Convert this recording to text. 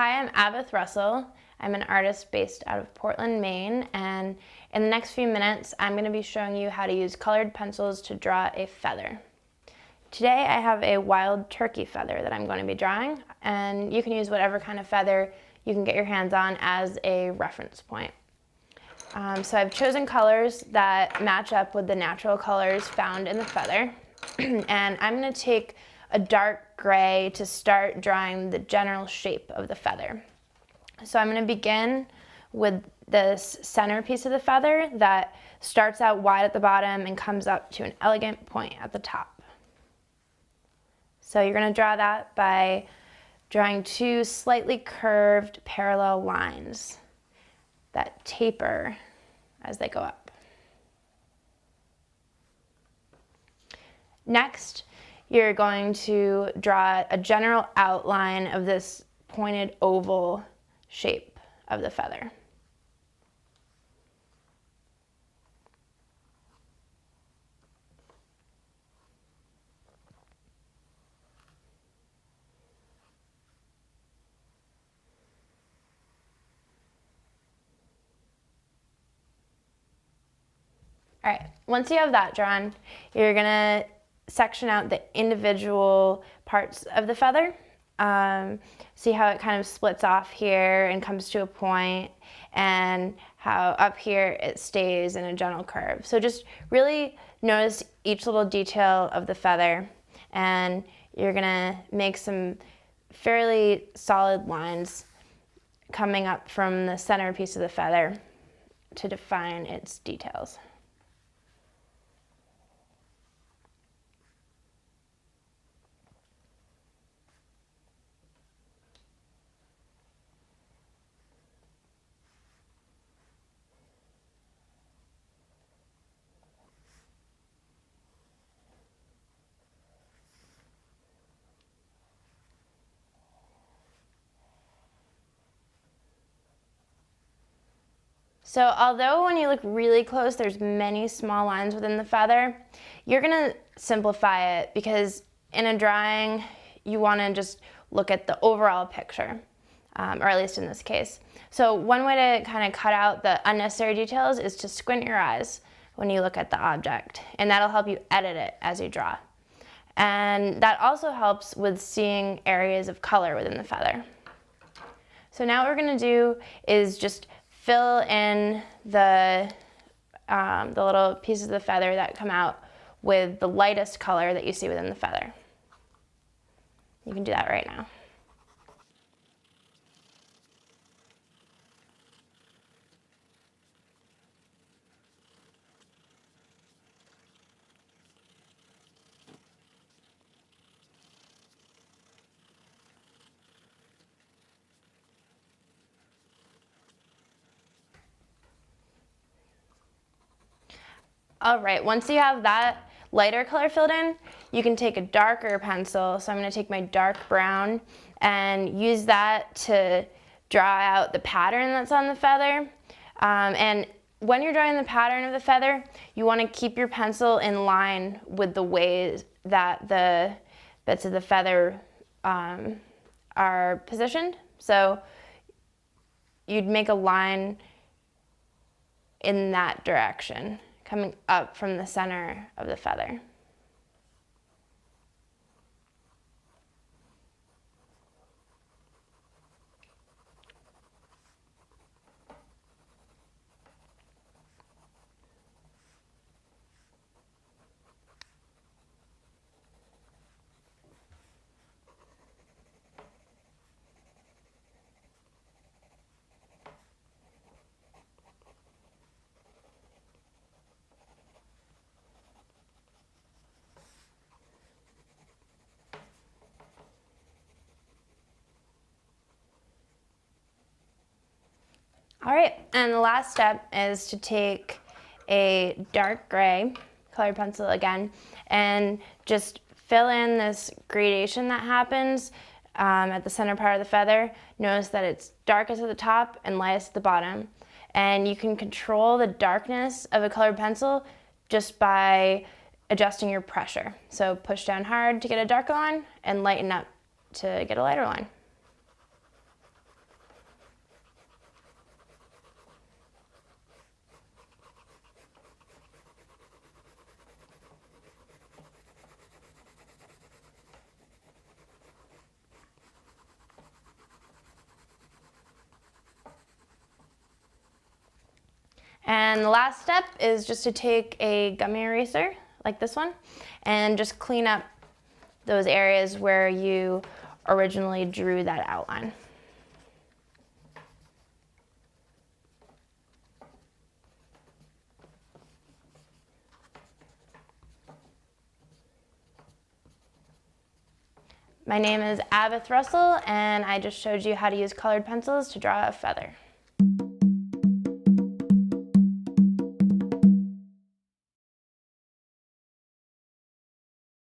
Hi, I'm Abith Russell. I'm an artist based out of Portland, Maine, and in the next few minutes I'm going to be showing you how to use colored pencils to draw a feather. Today I have a wild turkey feather that I'm going to be drawing, and you can use whatever kind of feather you can get your hands on as a reference point. So I've chosen colors that match up with the natural colors found in the feather, and I'm going to take a dark gray to start drawing the general shape of the feather. So I'm going to begin with this center piece of the feather that starts out wide at the bottom and comes up to an elegant point at the top. So you're going to draw that by drawing two slightly curved parallel lines that taper as they go up. Next, you're going to draw a general outline of this pointed oval shape of the feather. All right, once you have that drawn, you're gonna section out the individual parts of the feather. See how it kind of splits off here and comes to a point, and how up here it stays in a gentle curve. So just really notice each little detail of the feather, and you're gonna make some fairly solid lines coming up from the center piece of the feather to define its details. So although when you look really close, there's many small lines within the feather, you're gonna simplify it because in a drawing, you wanna just look at the overall picture, or at least in this case. So one way to kind of cut out the unnecessary details is to squint your eyes when you look at the object, and that'll help you edit it as you draw. And that also helps with seeing areas of color within the feather. So now what we're gonna do is just fill in the little pieces of the feather that come out with the lightest color that you see within the feather. You can do that right now. All right, once you have that lighter color filled in, you can take a darker pencil. So I'm gonna take my dark brown and use that to draw out the pattern that's on the feather. And when you're drawing the pattern of the feather, you wanna keep your pencil in line with the ways that the bits of the feather are positioned. So you'd make a line in that direction, coming up from the center of the feather. All right, and the last step is to take a dark gray colored pencil again and just fill in this gradation that happens at the center part of the feather. Notice that it's darkest at the top and lightest at the bottom. And you can control the darkness of a colored pencil just by adjusting your pressure. So push down hard to get a darker line and lighten up to get a lighter line. And the last step is just to take a gummy eraser, like this one, and just clean up those areas where you originally drew that outline. My name is Abith Russell, and I just showed you how to use colored pencils to draw a feather.